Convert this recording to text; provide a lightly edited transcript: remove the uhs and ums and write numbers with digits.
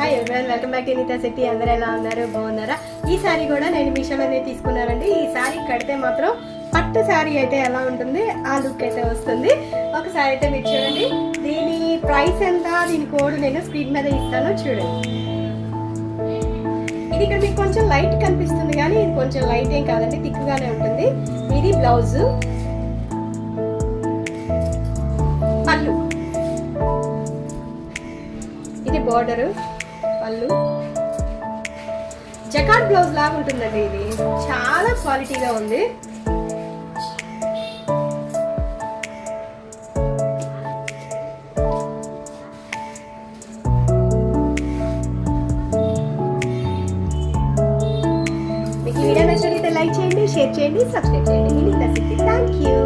Hi everyone, welcome back to Neeta Shetty. అందరూ ఎలా ఉన్నారు? బాగున్నారా? ఈ సారీ కూడా నేను మీషోలోనే తీసుకున్నానండి. ఈ సారీ కడితే మాత్రం పట్టు సారీ అయితే ఎలా ఉంటుంది ఆ లుక్ అయితే వస్తుంది. ఒకసారి అయితే మీరు చూడండి. దీని ప్రైస్ ఎంత, దీని కోడ్ నేను స్క్రీన్ మీద ఇస్తాను చూడండి. ఇది ఇక్కడ మీకు కొంచెం లైట్ కనిపిస్తుంది కానీ ఇది కొంచెం లైట్ ఏం కాదండి, థిక్గానే ఉంటుంది. ఇది బ్లౌజ్, పళ్ళు, ఇది బోర్డర్, పళ్ళు, జకార్డ్ బ్లౌజ్ లాగా ఉంటుందండి. ఇది చాలా క్వాలిటీగా ఉంది. మీకు వీడియో నచ్చినట్లయితే లైక్ చేయండి, షేర్ చేయండి, సబ్స్క్రైబ్ చేయండి. Thank you.